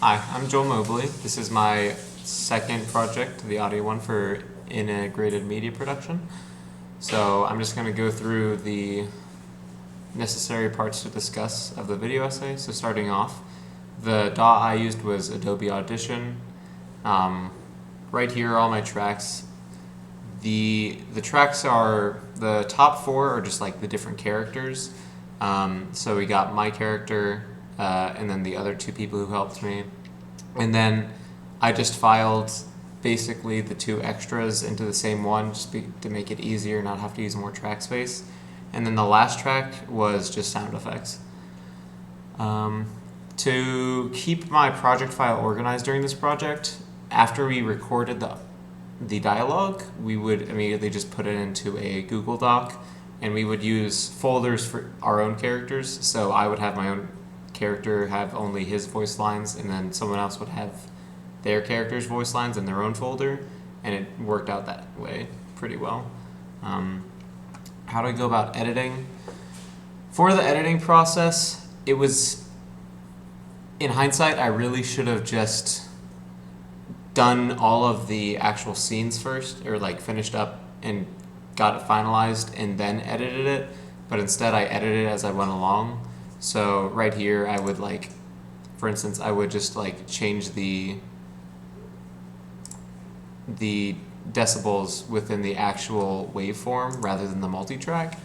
Hi, I'm Joel Mobley. This is my second project, the audio one for integrated media production. So I'm just going to go through the necessary parts to discuss of the video essay. So starting off, the DAW I used was Adobe Audition. Right here are all my tracks. The tracks are, the top four are just like the different characters. So we got my character, and then the other two people who helped me. And then I just filed basically the two extras into the same one to make it easier, not have to use more track space. And then the last track was just sound effects. To keep my project file organized during this project, after we recorded the dialogue, we would immediately just put it into a Google Doc, and we would use folders for our own characters. So I would have my own character have only his voice lines, and then someone else would have their character's voice lines in their own folder, and it worked out that way pretty well. How do I go about editing? For the editing process, it was, in hindsight, I really should have just done all of the actual scenes first, or like finished up and got it finalized and then edited it, but instead I edited it as I went along. So right here I would like, for instance, I would just like change the decibels within the actual waveform rather than the multi-track,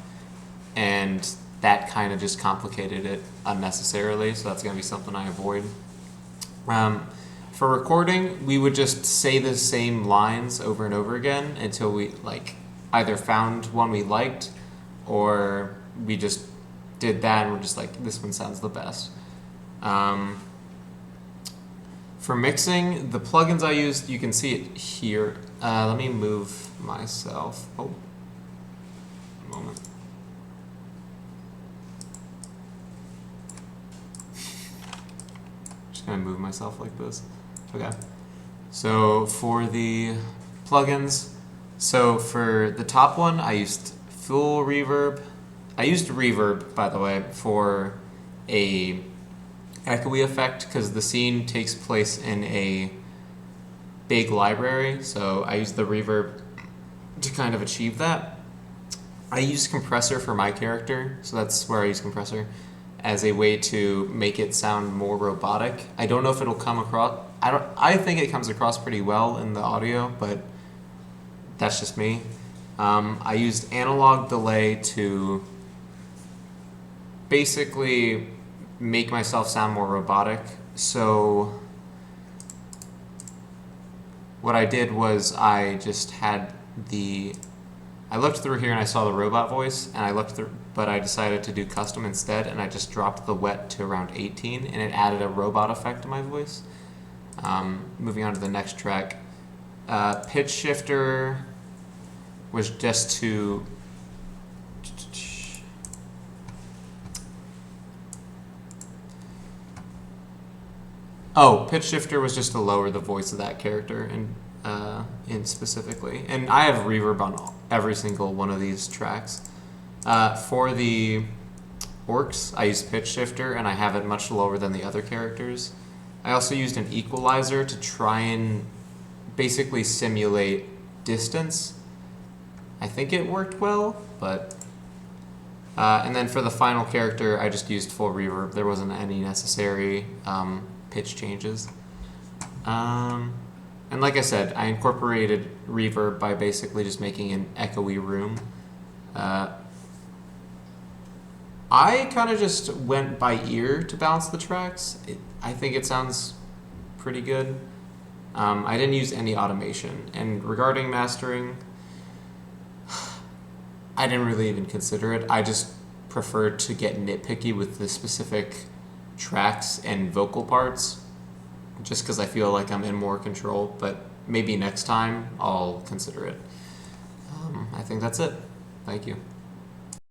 and that kind of just complicated it unnecessarily, so that's going to be something I avoid. For recording, we would just say the same lines over and over again until we like either found one we liked, or we just did that and we're just like, this one sounds the best. For mixing, the plugins I used, you can see it here. Let me move myself. Oh, a moment. Just gonna move myself like this. Okay. So for the plugins, so for the top one, I used Full Reverb. I used Reverb, by the way, for a echoey effect because the scene takes place in a big library, so I used the reverb to kind of achieve that. I used Compressor for my character, so that's where I use Compressor as a way to make it sound more robotic. I don't know if it'll come across, I think it comes across pretty well in the audio, but that's just me. I used Analog Delay to basically make myself sound more robotic. So what I did was I just had I looked through here and I saw the robot voice, and I looked through, but I decided to do custom instead, and I just dropped the wet to around 18, and it added a robot effect to my voice. Moving on to the next track. Pitch shifter was just to pitch shifter was just to lower the voice of that character and specifically. And I have reverb on every single one of these tracks. For the orcs, I use pitch shifter, and I have it much lower than the other characters. I also used an equalizer to try and basically simulate distance. I think it worked well, but and then for the final character, I just used full reverb. There wasn't any necessary pitch changes. And like I said, I incorporated reverb by basically just making an echoey room. I kind of just went by ear to balance the tracks. I think it sounds pretty good. I didn't use any automation. And regarding mastering, I didn't really even consider it. I just preferred to get nitpicky with the specific tracks and vocal parts, just because I feel like I'm in more control, but maybe next time I'll consider it. I think that's it. Thank you.